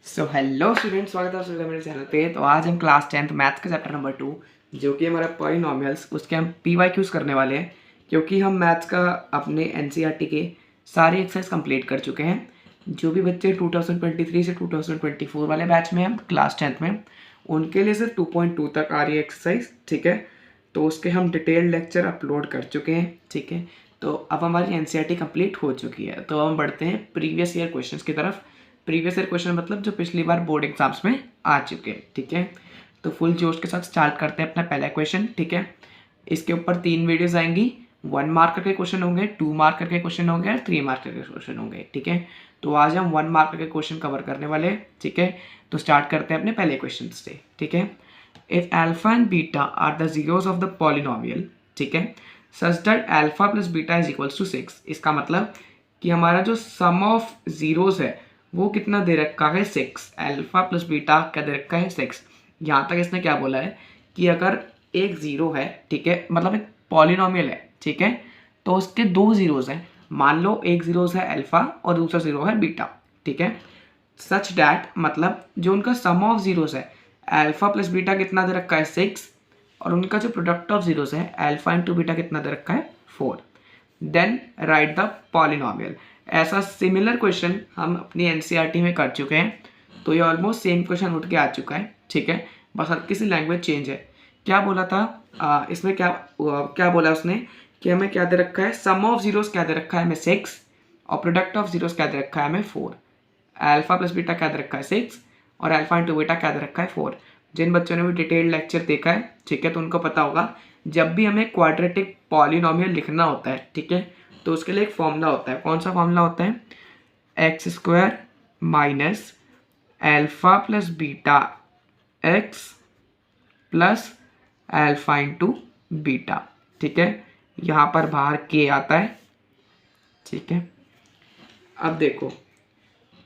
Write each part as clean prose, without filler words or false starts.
So hello students, स्वागत है आपका मेरे चैनल पे। तो आज हम क्लास 10th मैथ्स का चैप्टर नंबर 2 जो कि हमारा पॉलिनॉमियल्स, उसके हम PYQs करने वाले हैं क्योंकि हम मैथ्स का अपने NCERT के सारे एक्सरसाइज कंप्लीट कर चुके हैं। जो भी बच्चे 2023 से 2024 वाले बैच में हैं क्लास 10th में, उनके लिए सिर्फ 2.2 तक आ रही है एक्सरसाइज, ठीक है। तो उसके हम डिटेल्ड लेक्चर अपलोड कर चुके हैं, ठीक है। तो अब हमारी NCERT कंप्लीट हो चुकी है। तो हम बढ़ते हैं प्रीवियस ईयर क्वेश्चंस की तरफ। प्रीवियस ईयर क्वेश्चन मतलब जो पिछली बार बोर्ड एग्जाम्स में आ चुके हैं, ठीक है। तो फुल जोश के साथ स्टार्ट करते हैं अपना पहला क्वेश्चन, ठीक है। इसके ऊपर 3 वीडियोस आएंगी। 1 मार्क के क्वेश्चन होंगे, 2 मार्क के क्वेश्चन होंगे और 3 मार्क के क्वेश्चन होंगे, ठीक है। तो आज हम 1 मार्क के क्वेश्चन कवर करने वाले हैं, ठीक है। तो स्टार्ट करते हैं अपने पहले क्वेश्चन से, ठीक है। If alpha and beta are the zeros of the polynomial, ठीक है, such that alpha plus beta is equals to 6। इसका मतलब कि हमारा जो सम ऑफ जीरोस है वो कितना दे रखा है, 6। अल्फा प्लस बीटा क्या दे रखा है, 6। यहाँ तक इसने क्या बोला है कि अगर एक जीरो है, ठीक है, मतलब एक पॉलिनोमियल है, ठीक है, तो उसके 2 जीरोस हैं। मान लो एक जीरोस है अल्फा और दूसरा जीरो है बीटा, ठीक है। सच डैट मतलब जो उनका सम ऑफ जीरोस है, अल्फा प्लस बीटा कितना दे रखा है, 6, और उनका जो प्रोडक्ट ऑफ जीरोस है अल्फा इंटू बीटा कितना दे रखा है, 4। Then write the polynomial. ऐसा सिमिलर क्वेश्चन हम अपनी NCERT में कर चुके हैं। तो ये ऑलमोस्ट सेम क्वेश्चन उठ के आ चुका है, ठीक है, बस हल्की सी लैंग्वेज चेंज है। क्या बोला था इसमें, क्या बोला उसने कि हमें क्या दे रखा है, सम ऑफ जीरोस क्या दे रखा है हमें, 6, और प्रोडक्ट ऑफ जीरोस क्या दे रखा है हमें, 4। अल्फा प्लस बीटा क्या दे रखा है, 6, और अल्फा इंटू बीटा क्या दे रखा है, 4। जिन बच्चों ने भी डिटेल्ड लेक्चर देखा है, ठीक है, तो उनको पता होगा जब भी हमें क्वाड्रेटिक पॉलिनोमियल लिखना होता है, ठीक है, तो उसके लिए एक फॉर्मूला होता है। कौन सा फॉर्मूला होता है, x square minus alpha plus beta x plus alpha into beta, ठीक है। यहाँ पर बाहर के आता है, ठीक है। अब देखो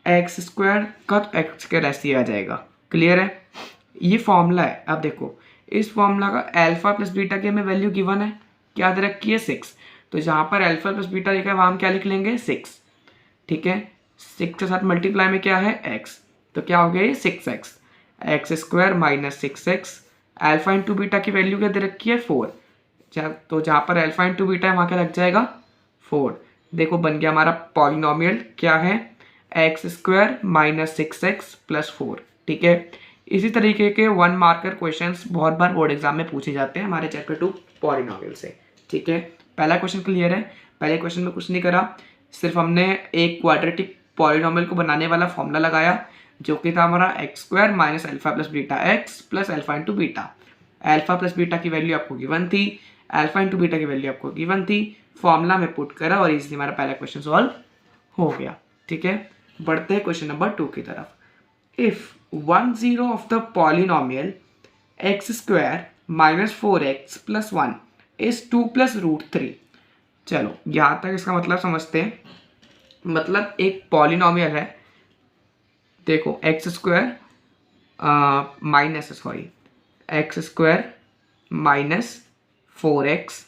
एक्स स्क्वायर का तो एक्स स्क्वायर ऐसे ही आ जाएगा, क्लियर है। ये फॉर्मूला है। अब देखो इस फॉर्मूला का अल्फा प्लस बीटा की हमें वैल्यू गिवन है, क्या दे रखी है, 6। तो जहाँ पर अल्फा प्लस बीटा लिखा है वहाँ हम क्या लिख लेंगे, 6, ठीक है। 6 के साथ मल्टीप्लाई में क्या है, x, तो क्या हो गया ये 6x। X square minus 6x, alpha into beta की वैल्यू क्या दे रखी है, 4। तो जहाँ पर अल्फा इंटू बीटा है वहाँ क्या लग जाएगा, 4। देखो बन गया हमारा पॉलिनोमियल, क्या है, x square minus 6x plus 4, ठीक है। इसी तरीके के 1 मार्कर क्वेश्चंस बहुत बार बोर्ड एग्जाम में पूछे जाते हैं हमारे चैप्टर 2 पॉलिनोमियल से, ठीक है। पहला क्वेश्चन क्लियर है। पहले क्वेश्चन में कुछ नहीं करा, सिर्फ हमने एक क्वाड्रेटिक पॉलिनोमियल को बनाने वाला फॉर्मूला लगाया जो कि था हमारा x square minus alpha plus beta x plus alpha into beta. Alpha plus beta की वैल्यू आपको गिवन थी, अल्फा इंटू बीटा की वैल्यू आपको गिवन थी, फॉर्मूला में पुट करा और इजीली हमारा पहला क्वेश्चन सॉल्व हो गया, ठीक है। बढ़ते हैं क्वेश्चन नंबर 2 की तरफ। If 1 zero of the polynomial x square minus 4x plus 1 is 2 plus root 3। चलो यहाँ तक इसका मतलब समझते हैं। मतलब एक पॉलिनोमियल है, देखो x square x square minus 4x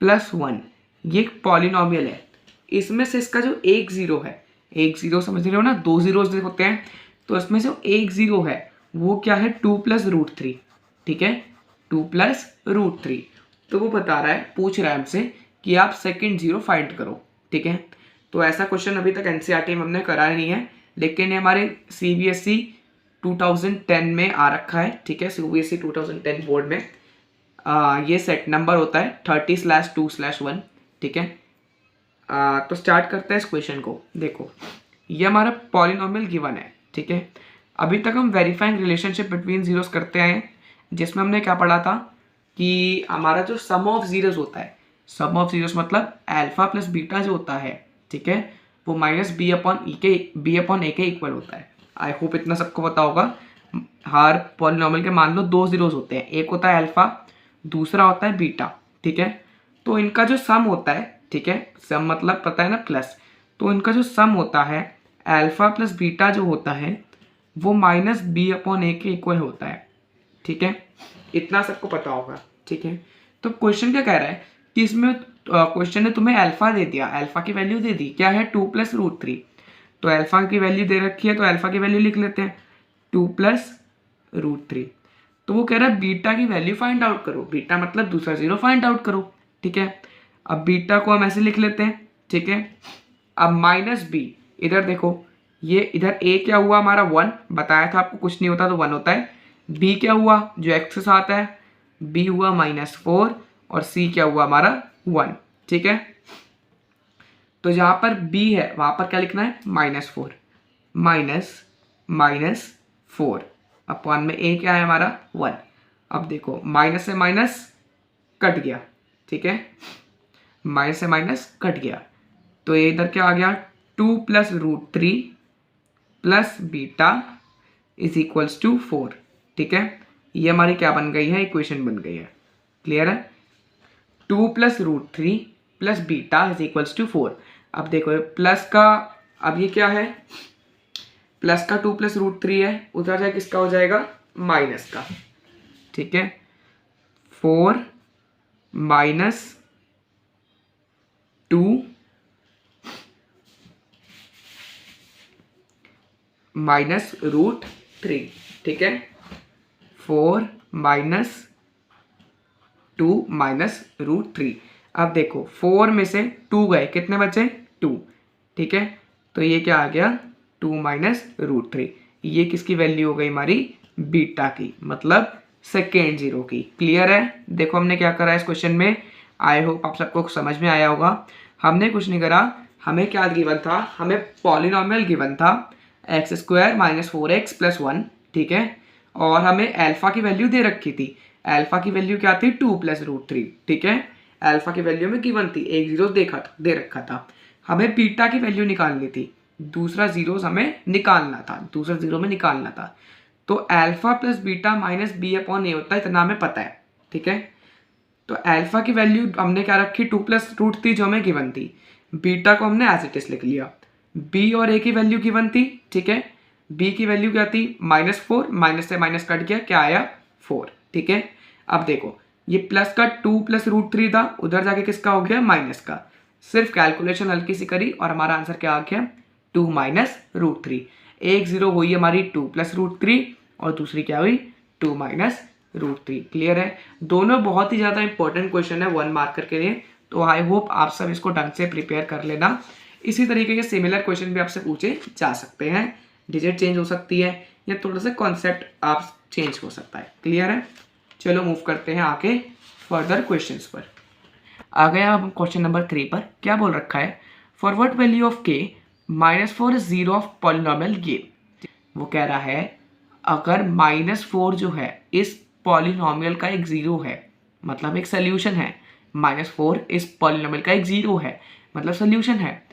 plus 1, ये एक पॉलिनोमियल है। इसमें से इसका जो एक जीरो है, एक जीरो समझ रहे हो ना, 2 जीरोस होते हैं, तो इसमें से एक जीरो है वो क्या है, 2 प्लस रूट 3, ठीक है, 2 प्लस रूट 3। तो वो बता रहा है, पूछ रहा है हमसे कि आप सेकंड जीरो फाइंड करो, ठीक है। तो ऐसा क्वेश्चन अभी तक NCERT में हमने कराया नहीं है, लेकिन हमारे CBSE 2010 में आ रखा है, ठीक है। CBSE 2010 बोर्ड में ये सेट नंबर होता है 30/2/1, ठीक है। तो स्टार्ट करते हैं इस क्वेश्चन को। देखो ये हमारा पॉलिनोमियल गिवन है, ठीक है। अभी तक हम वेरीफाइंग रिलेशनशिप बिटवीन जीरोस करते आए हैं, जिसमें हमने क्या पढ़ा था कि हमारा जो सम ऑफ जीरोस होता है, सम ऑफ जीरोस मतलब अल्फा प्लस बीटा जो होता है, ठीक है, वो माइनस बी अपॉन ए के इक्वल होता है। आई होप इतना सबको पता होगा। हर पॉलिनोमियल के मान लो 2 जीरोस होते हैं, एक होता है अल्फा, दूसरा होता है बीटा, ठीक है। तो इनका जो सम होता है, ठीक है, सम मतलब पता है ना, प्लस, तो इनका जो सम होता है अल्फा प्लस बीटा जो होता है वो माइनस बी अपॉन ए के इक्वल होता है, ठीक है। इतना सबको पता होगा, ठीक है। तो क्वेश्चन क्या कह रहा है कि इसमें क्वेश्चन ने तुम्हें अल्फा दे दिया, अल्फा की वैल्यू दे दी, क्या है, 2 प्लस रूट 3। तो अल्फा की वैल्यू दे रखी है तो अल्फा की वैल्यू लिख लेते हैं। 2 प्लस √3। तो वो कह रहा है बीटा की वैल्यू फाइंड आउट करो, बीटा मतलब दूसरा जीरो फाइंड आउट करो, ठीक है। अब बीटा को हम ऐसे लिख लेते हैं, ठीक है। अब माइनस बी, इधर देखो ये इधर ए क्या हुआ हमारा 1, बताया था आपको कुछ नहीं होता तो 1 होता है। बी क्या हुआ जो एक्स के साथ है, बी हुआ -4 और सी क्या हुआ हमारा 1, ठीक है। तो जहां पर बी है वहां पर क्या लिखना है -4, -4 अपॉन में ए क्या है हमारा 1। अब देखो माइनस से माइनस कट गया, ठीक है, माइनस से माइनस कट गया, तो ये इधर क्या आ गया 2 plus √3 plus beta is equals to 4, ठीक है। ये हमारी क्या बन गई है, इक्वेशन बन गई है, क्लियर है। 2 plus √3 plus beta is equals to 4। अब देखो प्लस का, अब ये क्या है, प्लस का 2 प्लस √3 है, उधर जाए किसका हो जाएगा माइनस का, ठीक है। 4 माइनस 2 माइनस √3, ठीक है। 4 माइनस 2 माइनस √3। अब देखो 4 में से 2 गए, कितने बचे 2, ठीक है। तो ये क्या आ गया 2 माइनस √3। ये किसकी वैल्यू हो गई हमारी बीटा की, मतलब सेकेंड जीरो की, क्लियर है। देखो हमने क्या करा इस क्वेश्चन में, आई होप आप सबको समझ में आया होगा। हमने कुछ नहीं करा, हमें क्या गिवन था, हमें पॉलिनॉमियल गिवन था x² - 4x + 1, ठीक है। और हमें अल्फा की वैल्यू दे रखी थी, अल्फा की वैल्यू क्या थी 2 प्लस √3, ठीक है। अल्फा की वैल्यू में गिवन थी, एक जीरो दे रखा था। हमें बीटा की वैल्यू निकालनी थी, दूसरा जीरोस हमें निकालना था, दूसरा जीरो में निकालना था। तो alpha plus beta minus B upon A होता है, इतना हमें पता है, ठीक है। तो अल्फा की वैल्यू हमने क्या रखी 2 प्लस √3 जो हमें गिवन थी, बीटा को हमने एज इट इज लिख लिया। बी और ए की वैल्यू गिवन थी, ठीक है। बी की वैल्यू क्या थी -4, माइनस से माइनस कट गया, क्या आया 4, ठीक है। अब देखो ये प्लस का 2 प्लस √3 था, उधर जाके किसका हो गया माइनस का। सिर्फ कैलकुलेशन हल्की सी करी और हमारा आंसर क्या आ गया 2 माइनस √3। एक जीरो हुई हमारी 2 प्लस √3 और दूसरी क्या हुई 2 माइनस √3, क्लियर है। दोनों बहुत ही ज़्यादा इंपॉर्टेंट क्वेश्चन है 1 मार्कर के लिए, तो आई होप आप सब इसको ढंग से प्रिपेयर कर लेना। इसी तरीके के सिमिलर क्वेश्चन भी आपसे पूछे जा सकते हैं, डिजिट चेंज हो सकती है या थोड़ा सा कॉन्सेप्ट आप चेंज हो सकता है, क्लियर है। चलो मूव करते हैं आगे फर्दर क्वेश्चंस पर। आ गए अब क्वेश्चन नंबर 3 पर, क्या बोल रखा है, for what value of k -4 is zero of polynomial give. वो कह रहा है अगर -4 जो है इस पॉलिनॉमियल का एक जीरो है, मतलब एक सोल्यूशन है, -4 इस पॉलिनॉमियल का एक जीरो है मतलब सोल्यूशन है,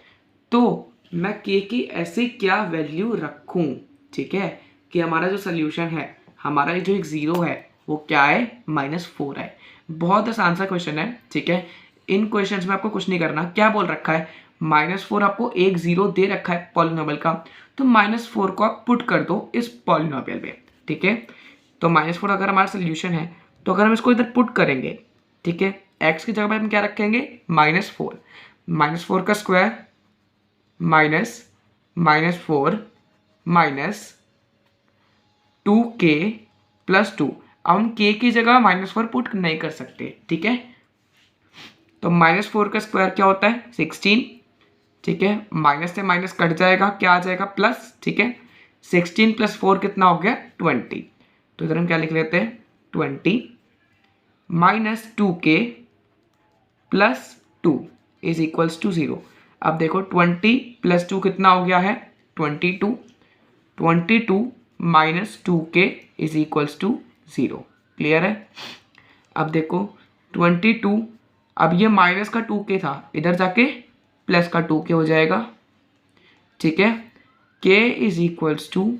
तो मैं k की ऐसी क्या वैल्यू रखूं, ठीक है, कि हमारा जो सोल्यूशन है, हमारा जो एक जीरो है वो क्या है -4 है। बहुत आसान सा क्वेश्चन है, ठीक है। इन क्वेश्चंस में आपको कुछ नहीं करना, क्या बोल रखा है -4 आपको एक जीरो दे रखा है पॉलिनॉमियल का, तो -4 को आप पुट कर दो इस पॉलिनॉमियल में, ठीक है। तो -4 अगर हमारा सोल्यूशन है तो अगर हम इसको इधर पुट करेंगे, ठीक है, x की जगह पर हम क्या रखेंगे -4, -4 का स्क्वायर -4 माइनस 2k + 2। अब हम k की जगह -4 पुट नहीं कर सकते, ठीक है। तो -4 का स्क्वायर क्या होता है 16, ठीक है, माइनस से माइनस कट जाएगा, क्या आ जाएगा प्लस, ठीक है। 16 + 4 कितना हो गया 20, तो इधर हम क्या लिख लेते हैं 20 -2k + 2 इज इक्वल्स टू 0। अब देखो 20 + 2 कितना हो गया है 22, 22 -2k is equals to 0, clear है। अब देखो 22, अब ये माइनस का 2k था, इधर जाके प्लस का 2k हो जाएगा, ठीक है। k इज इक्वल्स टू,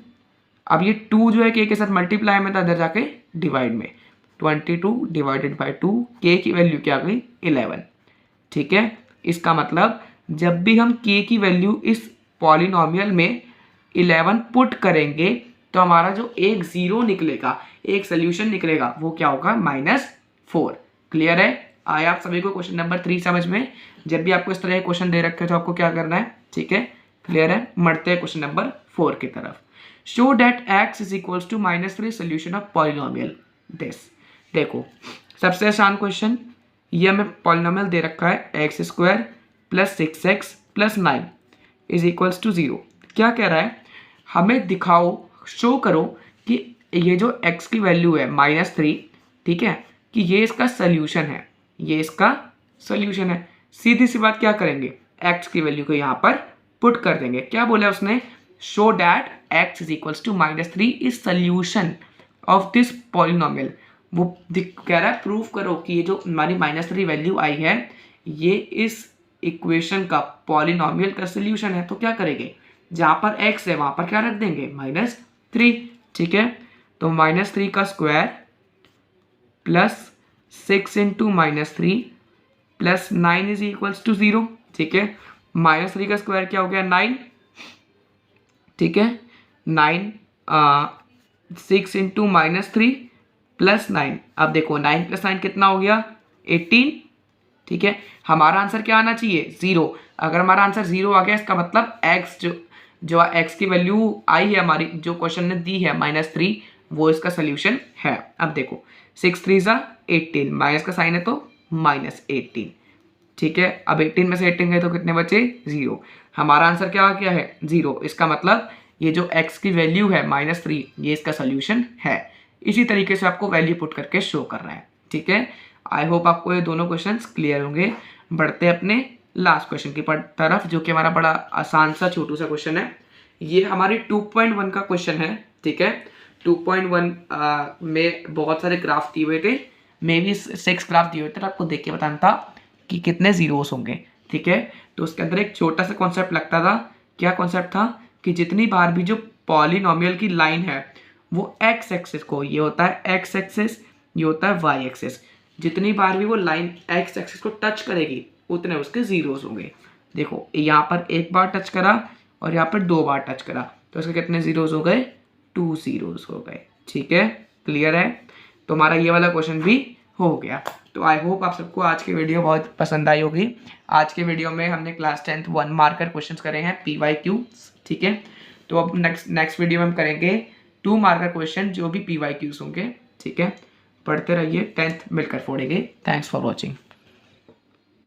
अब ये 2 जो है k के साथ मल्टीप्लाई में था, इधर जाके डिवाइड में, 22 डिवाइडेड बाई 2, k की वैल्यू क्या आ गई 11, ठीक है। इसका मतलब जब भी हम k की वैल्यू इस पॉलिनॉमियल में 11 पुट करेंगे तो हमारा जो एक जीरो निकलेगा, एक सोल्यूशन निकलेगा, वो क्या होगा -4, क्लियर है। आया आप सभी को क्वेश्चन नंबर 3 समझ में। जब भी आपको इस तरह के क्वेश्चन दे रखे हो तो आपको क्या करना है, ठीक है, क्लियर है। बढ़ते हैं क्वेश्चन नंबर 4 की तरफ। Show that x is equals to -3 solution of polynomial this. देखो सबसे आसान क्वेश्चन, ये हमें पॉलिनोमियल दे रखा है x square plus 6x plus 9 is equals to 0। क्या कह रहा है, हमें दिखाओ, शो करो कि ये जो x की वैल्यू है -3, ठीक है, कि ये इसका सोल्यूशन है, ये इसका सोल्यूशन है। सीधी सी बात, क्या करेंगे, x की वैल्यू को यहाँ पर पुट कर देंगे। क्या बोला उसने, show that x is equals to -3 is solution of this polynomial. वो कह रहा है प्रूव करो कि ये जो हमारी -3 वैल्यू आई है ये इस इक्वेशन का, पॉलिनोमियल का सोल्यूशन है। तो क्या करेंगे, जहाँ पर x है वहाँ पर क्या रख देंगे, -3, ठीक है। तो -3 का square plus 6 into -3 plus 9 is equals to 0, ठीक है। -3 का स्क्वायर क्या हो गया, 9, ठीक है। 9 6 इंटू -3 प्लस 9, अब देखो 9 प्लस 9 कितना हो गया, 18, ठीक है। हमारा आंसर क्या आना चाहिए, 0। अगर हमारा आंसर 0 आ गया इसका मतलब x जो x की वैल्यू आई है हमारी, जो क्वेश्चन ने दी है -3, वो इसका सोल्यूशन है। अब देखो 6 3 ज़ा 18, माइनस का साइन है तो -18, ठीक है। अब 18 में से 18 गए तो कितने बचे, 0। हमारा आंसर क्या आ गया है, 0। इसका मतलब ये जो x की वैल्यू है -3, ये इसका सोल्यूशन है। इसी तरीके से आपको वैल्यू पुट करके शो करना है, ठीक है। आई होप आपको ये दोनों क्वेश्चंस क्लियर होंगे। बढ़ते अपने लास्ट क्वेश्चन की तरफ, जो कि हमारा बड़ा आसान सा छोटू सा क्वेश्चन है। ये हमारी 2.1 का क्वेश्चन है, ठीक है। 2.1 में बहुत सारे ग्राफ दिए हुए थे, मे भी 6 ग्राफ दिए हुए थे, आपको देख के बताना था कि कितने जीरोस होंगे, ठीक है। तो उसके अंदर एक छोटा सा कॉन्सेप्ट लगता था। क्या कॉन्सेप्ट था कि जितनी बार भी जो पॉलिनोमियल की लाइन है वो एक्स एक्सिस को, ये होता है एक्स एक्सिस, ये होता है वाई एक्सिस, जितनी बार भी वो लाइन एक्स एक्सिस को टच करेगी उतने उसके जीरोस होंगे। देखो यहाँ पर एक बार टच करा और यहाँ पर 2 बार टच करा, तो इसके कितने जीरोस हो गए, 2 जीरोस हो गए, ठीक है। क्लियर है, तो हमारा ये वाला क्वेश्चन भी हो गया। तो आई होप आप सबको आज की वीडियो बहुत पसंद आई होगी। आज के वीडियो में हमने क्लास 10th 1 मार्कर क्वेश्चंस करे हैं, PYQ, ठीक है। तो अब नेक्स्ट वीडियो में हम करेंगे 2 मार्कर क्वेश्चन, जो भी PYQs होंगे, ठीक है। पढ़ते रहिए, 10th मिलकर फोड़ेंगे। Thanks for watching.